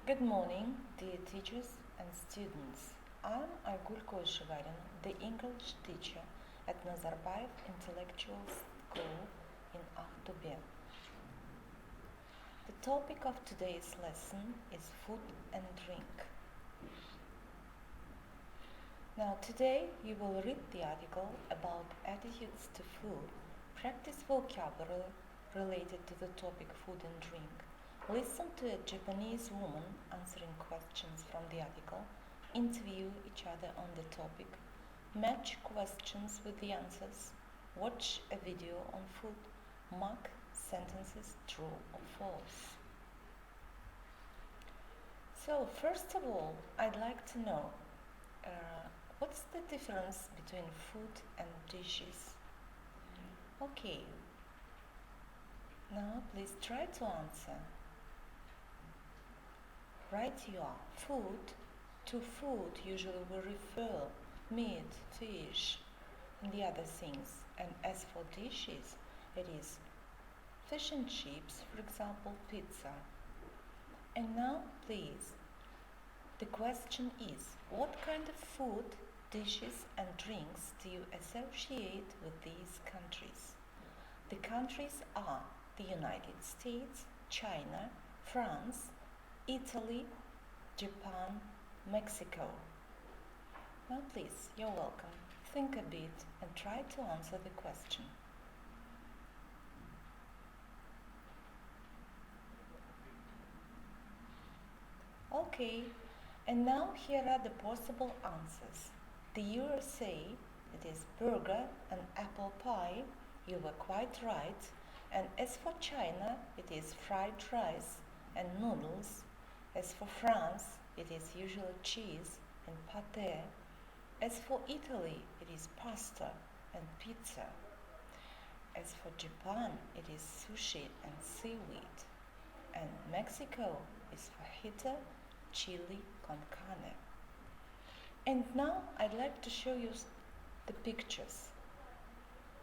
Good morning, dear teachers and students. I'm Койшигарина, the English teacher at Nazarbayev Intellectual School in A.T. The topic of today's lesson is food and drink. Now today you will read the article about attitudes to food, practice vocabulary related to the topic food and drink. Listen to a Japanese woman answering questions from the article, interview each other on the topic, match questions with the answers, watch a video on food, mark sentences true or false. So first of all, I'd like to know what's the difference between food and dishes? Okay, now please try to answer. Right you are. Food. To food usually we refer meat, fish, and the other things. And as for dishes, it is fish and chips, for example, pizza. And now, please, the question is, what kind of food, dishes, and drinks do you associate with these countries? The countries are the United States, China, France, Italy, Japan, Mexico. Now please, you're welcome. Think a bit and try to answer the question. Okay, and now here are the possible answers. The USA, it is burger and apple pie. You were quite right. And as for China, it is fried rice and noodles. As for France, it is usually cheese and pâté. As for Italy, it is pasta and pizza. As for Japan, it is sushi and seaweed. And Mexico is fajita, chili con carne. And now I'd like to show you the pictures.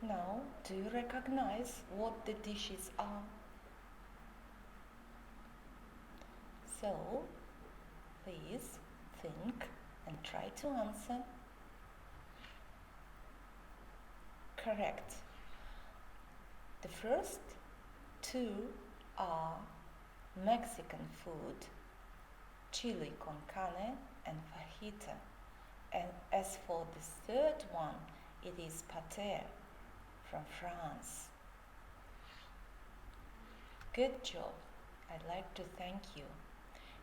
Now, do you recognize what the dishes are? So, please think and try to answer. Correct. The first two are Mexican food, chili con carne and fajita. And as for the third one, it is pâté from France. Good job. I'd like to thank you.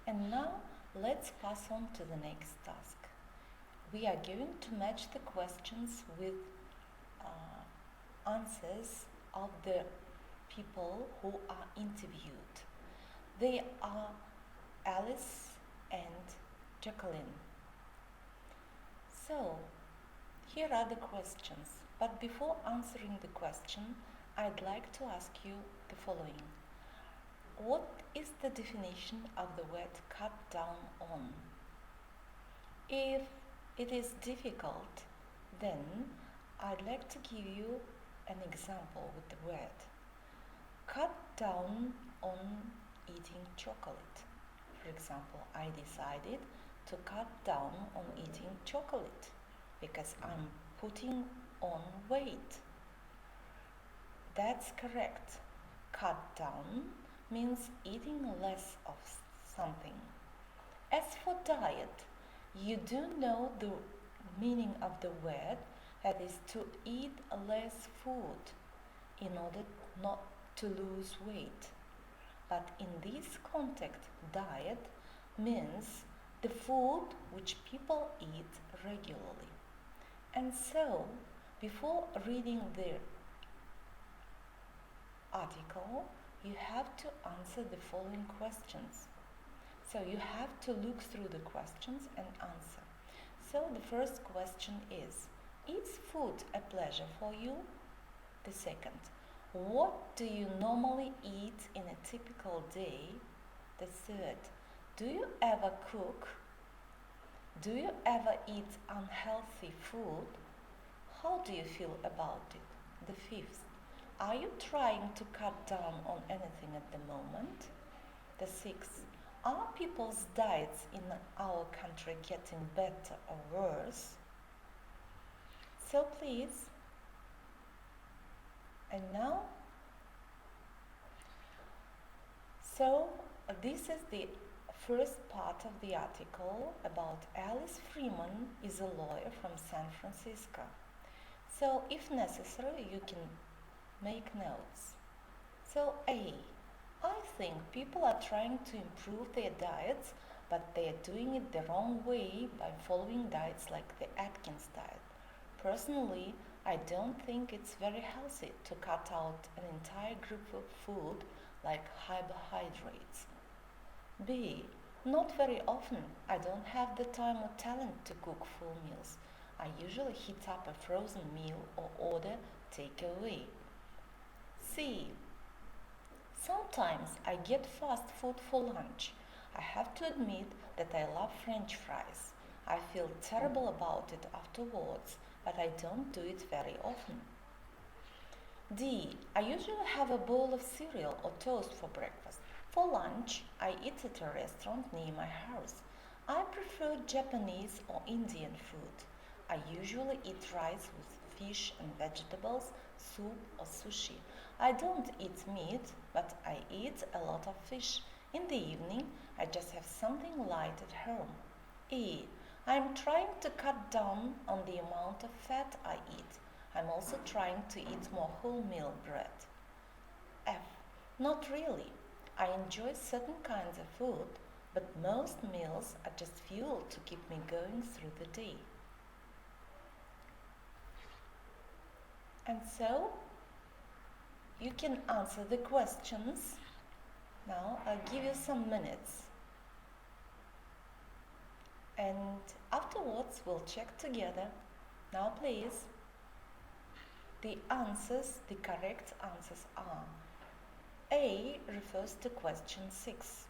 And now let's pass on to the next task. We are going to match the questions with answers of the people who are interviewed. They are Alice and Jacqueline. So, here are the questions. But before answering the question, I'd like to ask you the following. What is the definition of the word cut down on? If it is difficult, then I'd like to give you an example with the word. Cut down on eating chocolate. For example, I decided to cut down on eating chocolate because I'm putting on weight. That's correct. Cut down means eating less of something. As for diet, you do know the meaning of the word, that is to eat less food in order not to lose weight. But in this context, diet means the food which people eat regularly. And so, before reading the article, you have to answer the following questions. So you have to look through the questions and answer. So the first question is food a pleasure for you? The second, what do you normally eat in a typical day? The third, do you ever cook? Do you ever eat unhealthy food? How do you feel about it? The fifth, are you trying to cut down on anything at the moment? The sixth, Are people's diets in our country getting better or worse? So please, and now, this is the first part of the article about Alice Freeman is a lawyer from San Francisco. So if necessary, you can make notes. So A, I think people are trying to improve their diets, but they are doing it the wrong way by following diets like the Atkins diet. Personally, I don't think it's very healthy to cut out an entire group of food like carbohydrates. B, not very often. I don't have the time or talent to cook full meals. I usually heat up a frozen meal or order takeaway. C, sometimes I get fast food for lunch. I have to admit that I love French fries. I feel terrible about it afterwards, but I don't do it very often. D, I usually have a bowl of cereal or toast for breakfast. For lunch, I eat at a restaurant near my house. I prefer Japanese or Indian food. I usually eat rice with fish and vegetables, soup or sushi. I don't eat meat, but I eat a lot of fish. In the evening, I just have something light at home. E, I'm trying to cut down on the amount of fat I eat. I'm also trying to eat more wholemeal bread. F, not really. I enjoy certain kinds of food, but most meals are just fuel to keep me going through the day. And so, you can answer the questions. Now, I'll give you some minutes. And afterwards, we'll check together. Now, please. The correct answers are: A refers to question 6.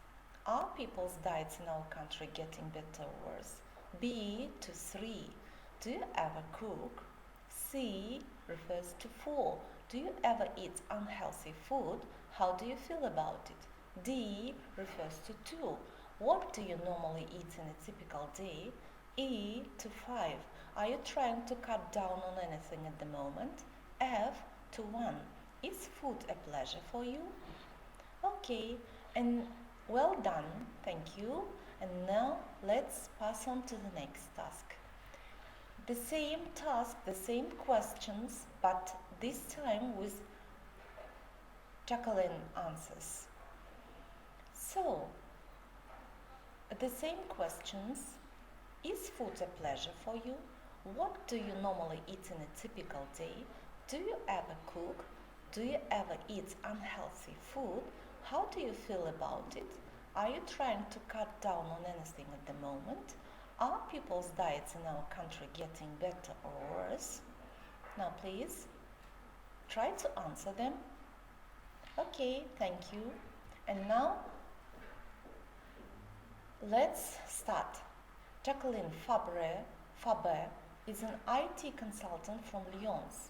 Are people's diets in our country getting better or worse? B to 3. Do you ever cook? C refers to 4. Do you ever eat unhealthy food? How do you feel about it? D refers to 2. What do you normally eat in a typical day? E to 5. Are you trying to cut down on anything at the moment? F to 1. Is food a pleasure for you? Okay, and well done, thank you. And now let's pass on to the next task. The same task, the same questions, but this time with Jacqueline answers. So, the same questions: is food a pleasure for you? What do you normally eat in a typical day? Do you ever cook? Do you ever eat unhealthy food? How do you feel about it? Are you trying to cut down on anything at the moment? Are people's diets in our country getting better or worse? Now please, try to answer them. Okay, thank you. And now, let's start. Jacqueline Fabre is an IT consultant from Lyons.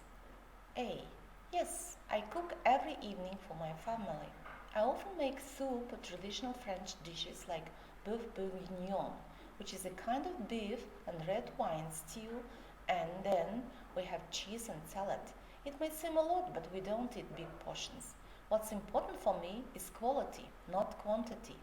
A. Yes, I cook every evening for my family. I often make soup or traditional French dishes like boeuf bourguignon, which is a kind of beef and red wine stew, and then we have cheese and salad. It may seem a lot, but we don't eat big portions. What's important for me is quality, not quantity.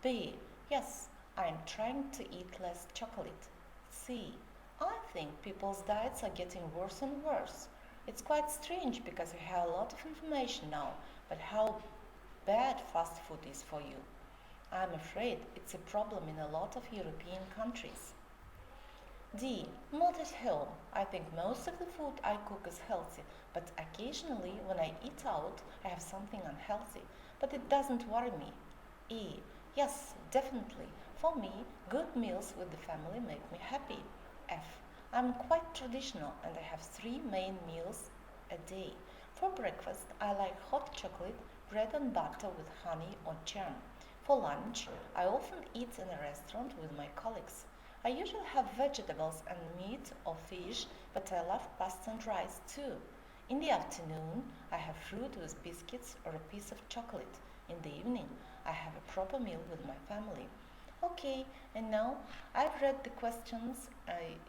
B. Yes, I am trying to eat less chocolate. C. I think people's diets are getting worse and worse. It's quite strange because we have a lot of information now, but how bad fast food is for you. I'm afraid it's a problem in a lot of European countries. D. Not at home. I think most of the food I cook is healthy, but occasionally when I eat out, I have something unhealthy, but it doesn't worry me. E. Yes, definitely. For me, good meals with the family make me happy. F. I'm quite traditional and I have 3 main meals a day. For breakfast, I like hot chocolate, bread and butter with honey or jam. For lunch, I often eat in a restaurant with my colleagues. I usually have vegetables and meat or fish, but I love pasta and rice too. In the afternoon, I have fruit with biscuits or a piece of chocolate. In the evening, I have a proper meal with my family. Okay, and now I've read the questions,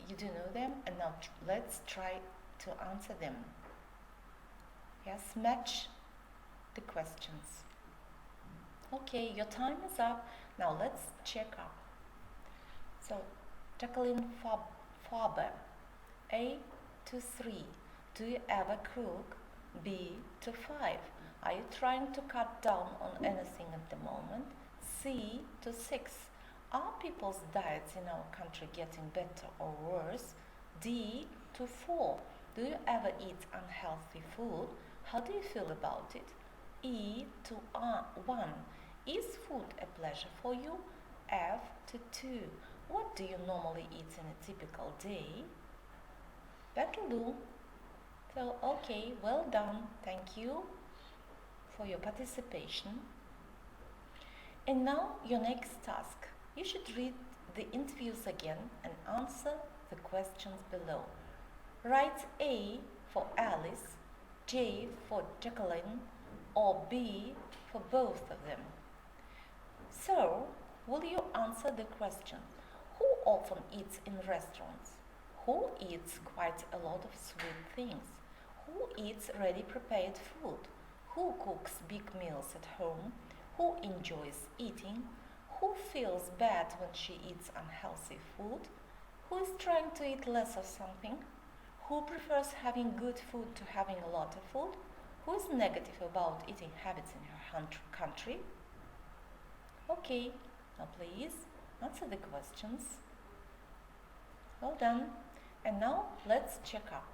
you do know them, and now let's try to answer them. Yes, match the questions. Okay, your time is up. Now let's check up. So, Jacqueline Faber, A to 3. Do you ever cook? B to 5. Are you trying to cut down on anything at the moment? C to 6. Are people's diets in our country getting better or worse? D to 4. Do you ever eat unhealthy food? How do you feel about it? E to 1. Is food a pleasure for you? F to 2. What do you normally eat in a typical day? That'll do. So, okay, well done. Thank you for your participation. And now your next task. You should read the interviews again and answer the questions below. Write A for Alice, J for Jacqueline, or B for both of them. So, will you answer the question, who often eats in restaurants? Who eats quite a lot of sweet things? Who eats ready-prepared food? Who cooks big meals at home? Who enjoys eating? Who feels bad when she eats unhealthy food? Who is trying to eat less of something? Who prefers having good food to having a lot of food? Who is negative about eating habits in her country? Okay, now please answer the questions. Well done. And now let's check up.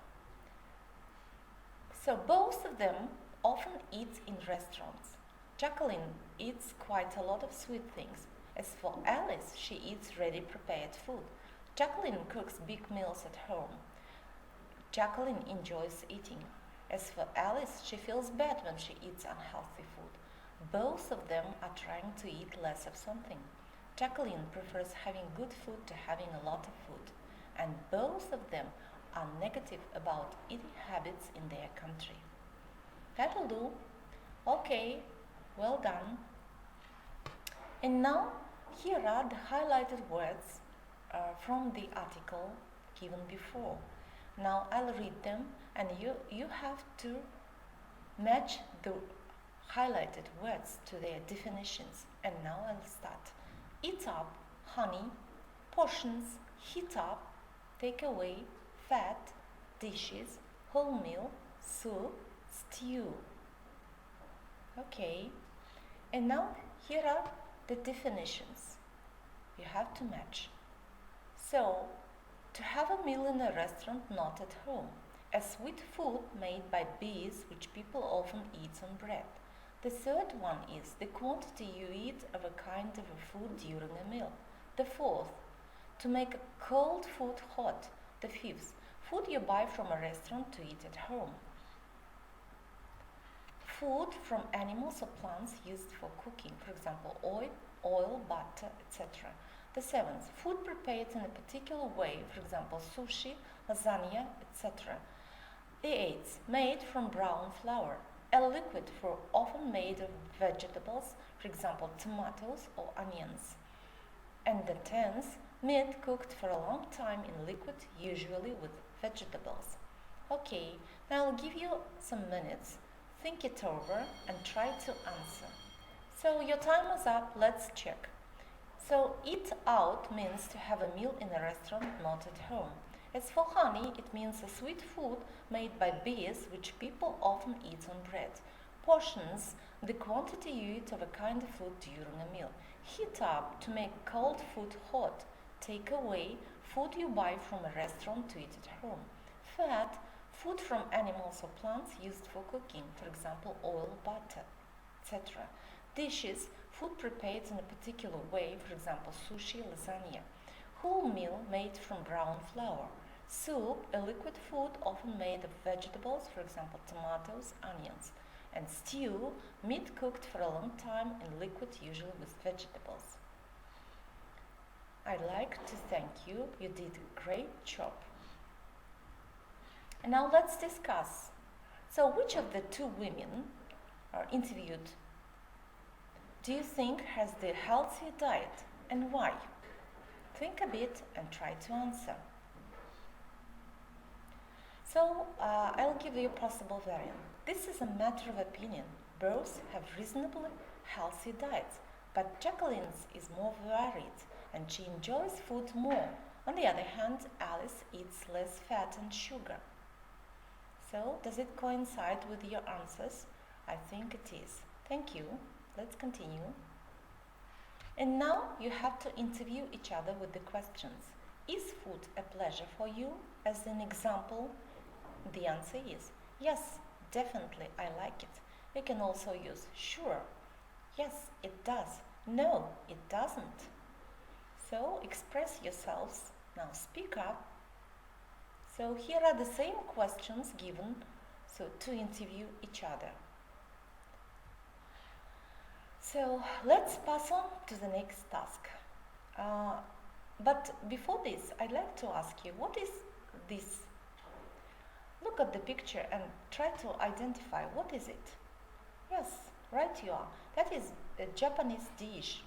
So both of them often eat in restaurants. Jacqueline eats quite a lot of sweet things. As for Alice, she eats ready-prepared food. Jacqueline cooks big meals at home. Jacqueline enjoys eating. As for Alice, she feels bad when she eats unhealthy food. Both of them are trying to eat less of something. Jacqueline prefers having good food to having a lot of food. And both of them are negative about eating habits in their country. That'll do. Okay, well done. And now, here are the highlighted words from the article given before. Now I'll read them and you have to match the highlighted words to their definitions. And now I'll start. Eat up, honey, portions, heat up, take away, fat, dishes, whole meal, soup, stew. Okay, and now here are the definitions. You have to match. So, to have a meal in a restaurant, not at home. A sweet food made by bees, which people often eat on bread. The third one is the quantity you eat of a kind of a food during a meal. The fourth, to make a cold food hot. The fifth, food you buy from a restaurant to eat at home. Food from animals or plants used for cooking, for example, oil, butter, etc. The seventh, food prepared in a particular way, for example, sushi, lasagna, etc. The eighth, made from brown flour, a liquid for often made of vegetables, for example, tomatoes or onions. And the tenth, meat cooked for a long time in liquid, usually with vegetables. Okay, now I'll give you some minutes. Think it over and try to answer. So your time is up, let's check. So eat out means to have a meal in a restaurant, not at home. As for honey, it means a sweet food made by bees, which people often eat on bread. Portions, the quantity you eat of a kind of food during a meal. Heat up, to make cold food hot. Take away, food you buy from a restaurant to eat at home. Fat, food from animals or plants used for cooking, for example, oil, butter, etc. Dishes, food prepared in a particular way, for example, sushi, lasagna. Whole meal made from brown flour. Soup, a liquid food often made of vegetables, for example, tomatoes, onions. And stew, meat cooked for a long time in liquid, usually with vegetables. I'd like to thank you. You did a great job. And now let's discuss. So which of the two women are interviewed do you think has the healthy diet and why? Think a bit and try to answer. So, I'll give you a possible variant. This is a matter of opinion. Both have reasonably healthy diets, but Jacqueline's is more varied and she enjoys food more. On the other hand, Alice eats less fat and sugar. So, does it coincide with your answers? I think it is. Thank you. Let's continue. And now you have to interview each other with the questions. Is food a pleasure for you? As an example, the answer is yes, definitely, I like it. You can also use sure. Yes, it does. No, it doesn't. So express yourselves. Now speak up. So here are the same questions given to interview each other. So let's pass on to the next task. But before this, I'd like to ask you, what is this? Look at the picture and try to identify what is it. Yes, right you are. That is a Japanese dish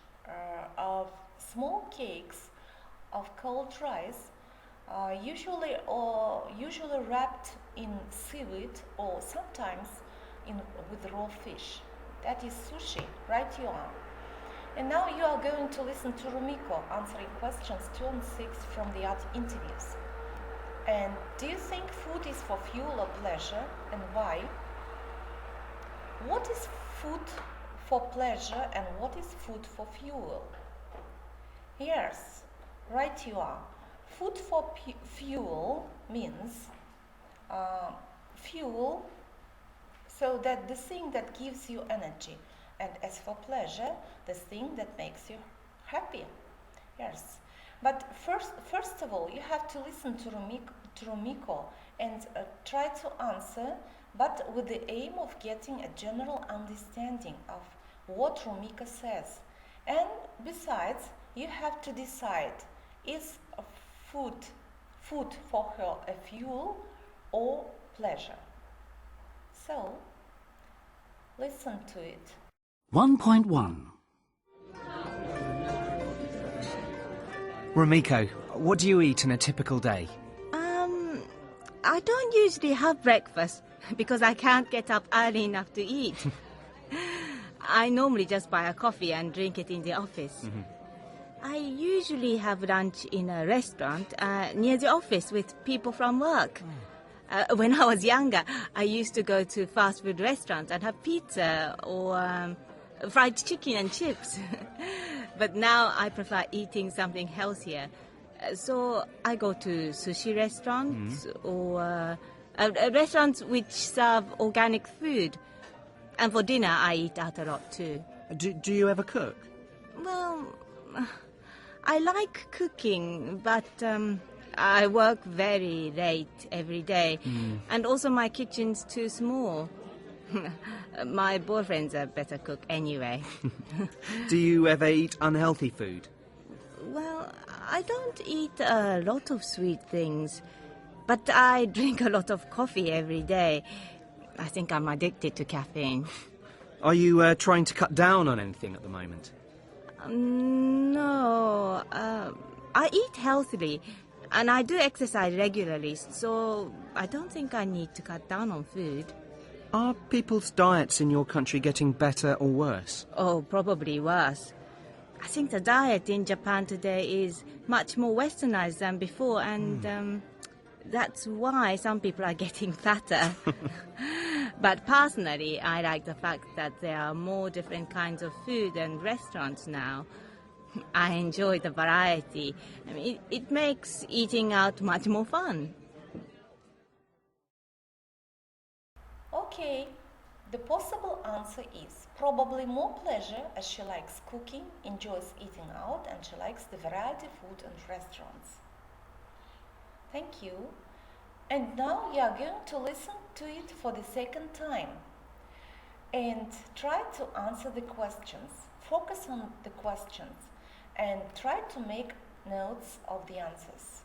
of small cakes of cold rice, usually wrapped in seaweed or sometimes with raw fish. That is sushi, right you are. And now you are going to listen to Rumiko answering questions 2 and 6 from the art interviews. And do you think food is for fuel or pleasure, and why? What is food for pleasure and what is food for fuel? Yes, right you are. Food for fuel means fuel, so that the thing that gives you energy, and as for pleasure, the thing that makes you happy. Yes, but first of all, you have to listen to Rumiko and try to answer, but with the aim of getting a general understanding of what Rumiko says. And besides, you have to decide, is food for her a fuel or pleasure? So, listen to it. 1.1 Rumiko, what do you eat in a typical day? I don't usually have breakfast because I can't get up early enough to eat. I normally just buy a coffee and drink it in the office. Mm-hmm. I usually have lunch in a restaurant near the office with people from work. When I was younger, I used to go to fast food restaurants and have pizza or fried chicken and chips. But now I prefer eating something healthier. So I go to sushi restaurants or restaurants which serve organic food. And for dinner, I eat out a lot too. Do you ever cook? Well, I like cooking, but I work very late every day. And also my kitchen's too small. My boyfriend's a better cook anyway. Do you ever eat unhealthy food? Well, I don't eat a lot of sweet things, but I drink a lot of coffee every day. I think I'm addicted to caffeine. Are you trying to cut down on anything at the moment? No, I eat healthily, and I do exercise regularly, so I don't think I need to cut down on food. Are people's diets in your country getting better or worse? Oh, probably worse. I think the diet in Japan today is much more westernized than before, and that's why some people are getting fatter. But personally, I like the fact that there are more different kinds of food and restaurants now. I enjoy the variety. I mean, it makes eating out much more fun. Okay, the possible answer is probably more pleasure, as she likes cooking, enjoys eating out, and she likes the variety of food and restaurants. Thank you. And now you are going to listen to it for the second time and try to answer the questions. Focus on the questions and try to make notes of the answers.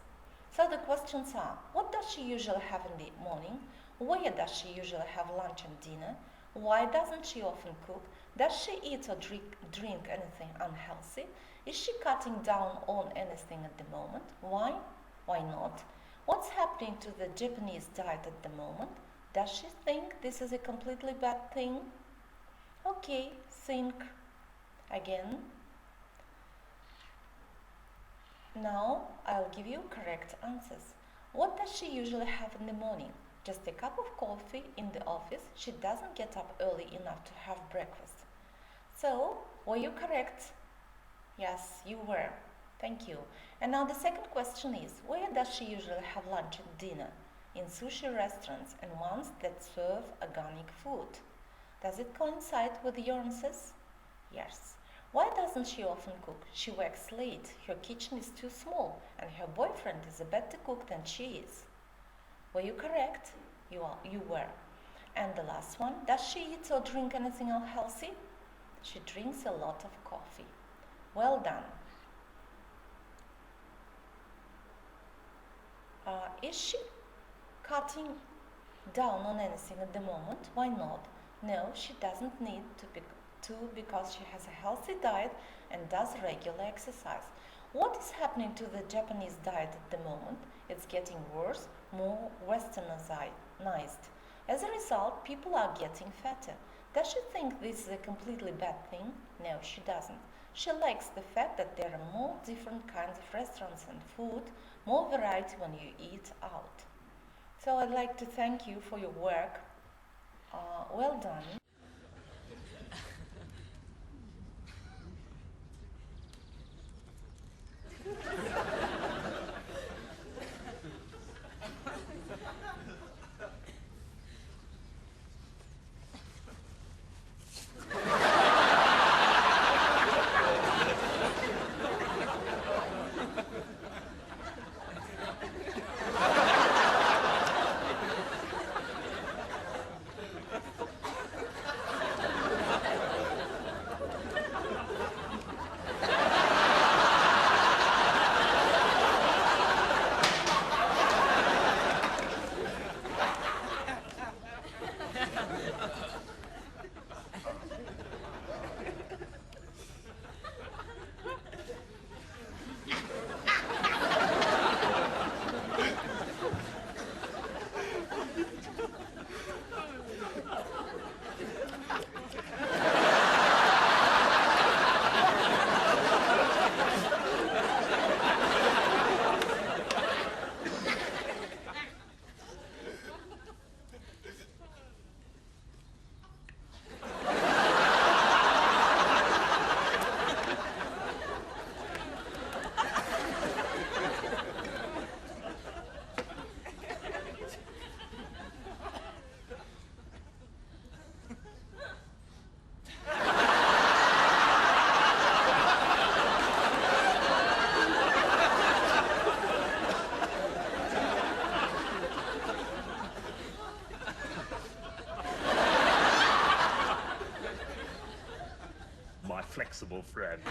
So the questions are, what does she usually have in the morning? Where does she usually have lunch and dinner? Why doesn't she often cook? Does she eat or drink anything unhealthy? Is she cutting down on anything at the moment? Why? Why not? What's happening to the Japanese diet at the moment? Does she think this is a completely bad thing? Okay, think again. Now I'll give you correct answers. What does she usually have in the morning? Just a cup of coffee in the office. She doesn't get up early enough to have breakfast. So, were you correct? Yes, you were. Thank you. And now the second question is, where does she usually have lunch and dinner? In sushi restaurants and ones that serve organic food. Does it coincide with your answers? Yes. Why doesn't she often cook? She works late, her kitchen is too small, and her boyfriend is a better cook than she is. Were you correct? You were. And the last one, does she eat or drink anything unhealthy? She drinks a lot of coffee. Well done. Is she cutting down on anything at the moment? Why not? No, she doesn't need to because she has a healthy diet and does regular exercise. What is happening to the Japanese diet at the moment? It's getting worse, more westernized. As a result, people are getting fatter. Does she think this is a completely bad thing? No, she doesn't. She likes the fact that there are more different kinds of restaurants and food, more variety when you eat out. So I'd like to thank you for your work. Well done. Flexible friend.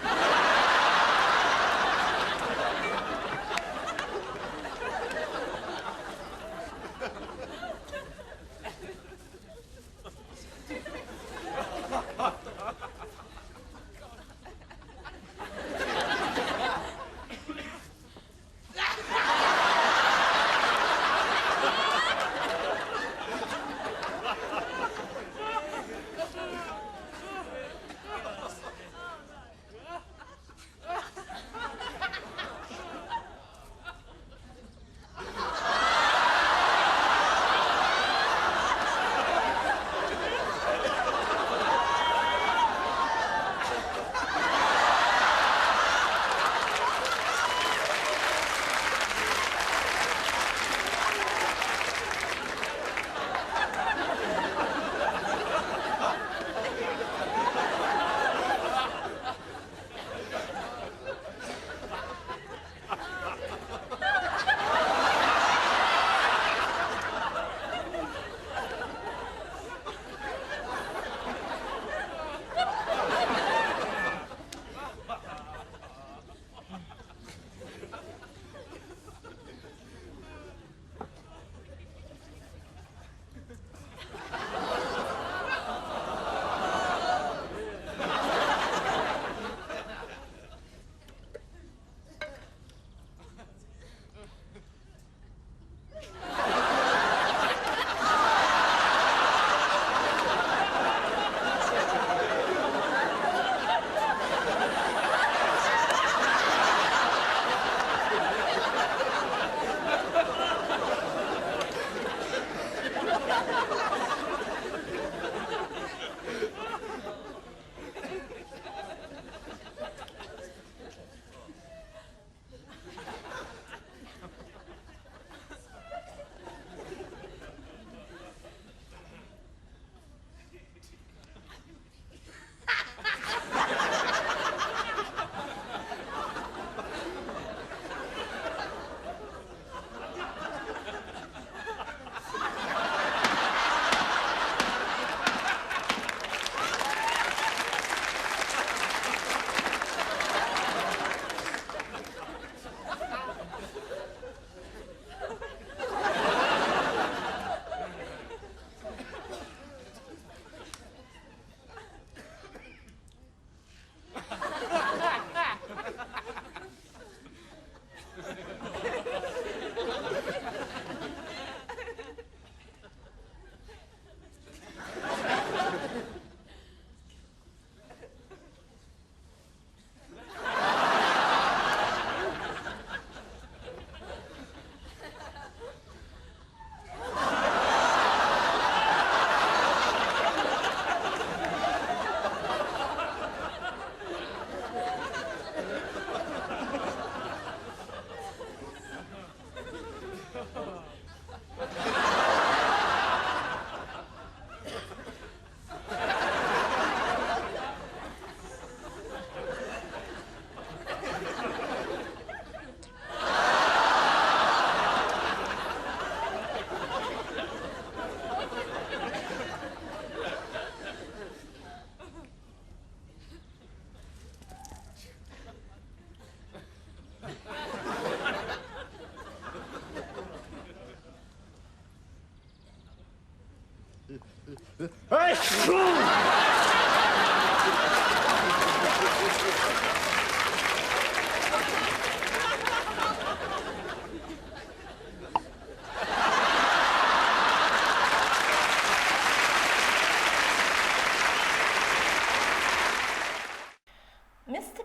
Mr.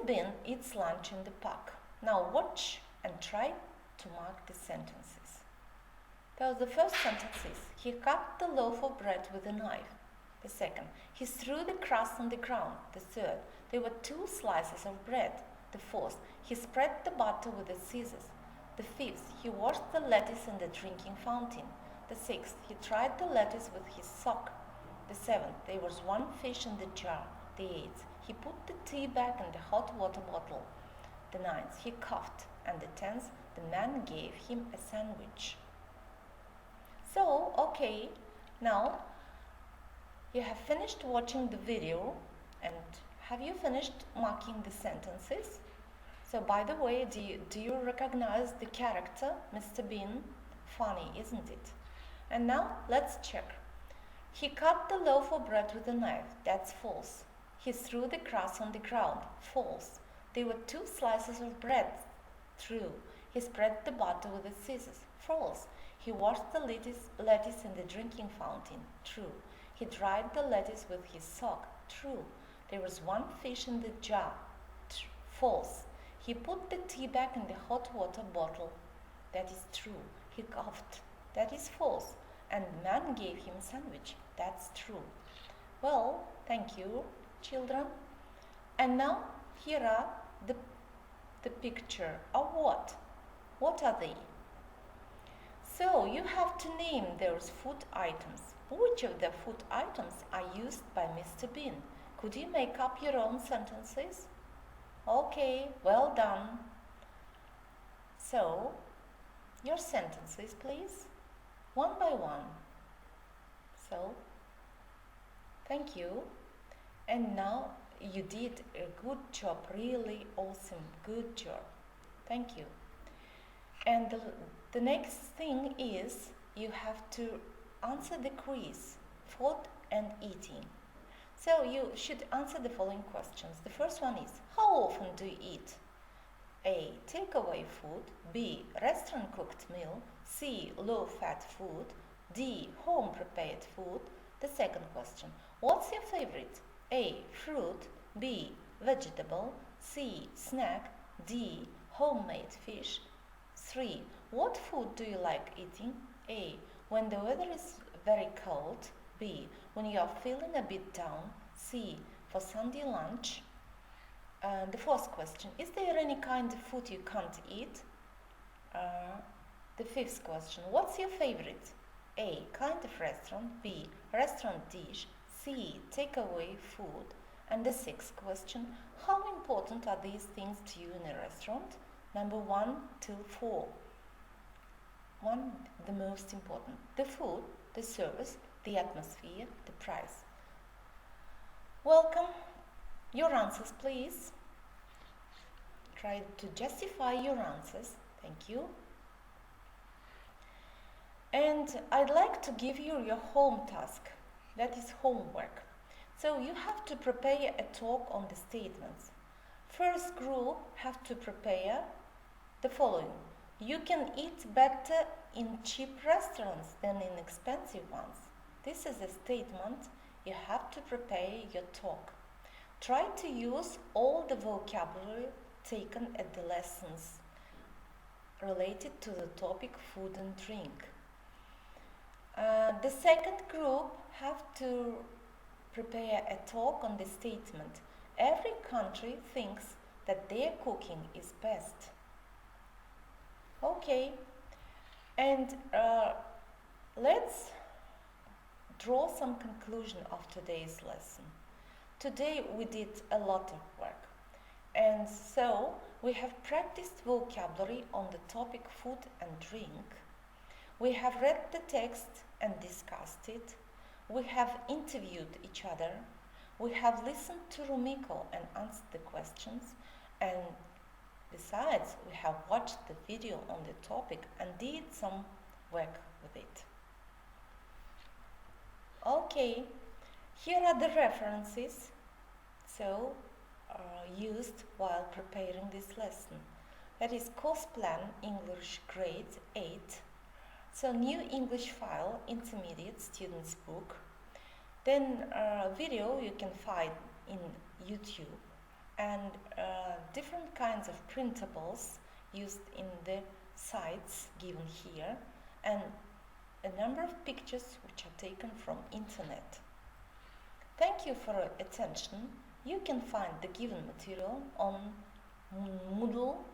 Bean eats lunch in the park. Now watch and try to mark the sentences. So the first sentence is, he cut the loaf of bread with a knife. The second, he threw the crust on the ground. The third, there were 2 slices of bread. The fourth, he spread the butter with the scissors. The fifth, he washed the lettuce in the drinking fountain. The sixth, he dried the lettuce with his sock. The seventh, there was 1 fish in the jar. The eighth, he put the tea bag in the hot water bottle. The ninth, he coughed. And the 10th, the man gave him a sandwich. So, okay, now you have finished watching the video, and have you finished marking the sentences? So, by the way, do you recognize the character, Mr. Bean? Funny, isn't it? And now, let's check. He cut the loaf of bread with a knife. That's false. He threw the crust on the ground. False. There were 2 slices of bread. True. He spread the butter with the scissors. False. He washed the lettuce in the drinking fountain. True. He dried the lettuce with his sock. True. There was 1 fish in the jar. False. He put the tea bag in the hot water bottle. That is true. He coughed. That is false. And the man gave him a sandwich. That's true. Well, thank you, children. And now here are the picture of what? What are they? So you have to name those food items. Which of the food items are used by Mr. Bean? Could you make up your own sentences? Okay, well done. So, your sentences, please, one by one. So, thank you. And now you did a good job, really awesome, good job. Thank you. And the next thing is you have to answer the quiz, food and eating. So you should answer the following questions. The first one is, how often do you eat? A. Takeaway food. B. Restaurant cooked meal. C. Low-fat food. D. Home-prepared food. The second question, what's your favorite? A. Fruit. B. Vegetable. C. Snack. D. Homemade fish. 3. What food do you like eating? A. When the weather is very cold. B. When you are feeling a bit down. C. For Sunday lunch. The fourth question, is there any kind of food you can't eat? The fifth question, what's your favorite? A. Kind of restaurant. B. Restaurant dish. C. Takeaway food. And the sixth question, how important are these things to you in a restaurant? Number 1 till 4. 1, the most important. The food, the service, the atmosphere, the price. Welcome. Your answers, please. Try to justify your answers. Thank you. And I'd like to give you your home task. That is homework. So you have to prepare a talk on the statements. First group have to prepare the following. You can eat better in cheap restaurants than in expensive ones. This is a statement. You have to prepare your talk. Try to use all the vocabulary taken at the lessons related to the topic food and drink. The second group have to prepare a talk on the statement. Every country thinks that their cooking is best. Okay, and let's draw some conclusion of today's lesson. Today we did a lot of work, and so we have practiced vocabulary on the topic food and drink. We have read the text and discussed it. We have interviewed each other. We have listened to Rumiko and answered the questions, and besides, we have watched the video on the topic and did some work with it. Okay, here are the references used while preparing this lesson. That is course plan English grade 8. So new English file, intermediate students book. Then video you can find in YouTube, and different kinds of printables used in the sites given here, and a number of pictures which are taken from internet. Thank you for your attention. You can find the given material on moodle.nis.edu.kz.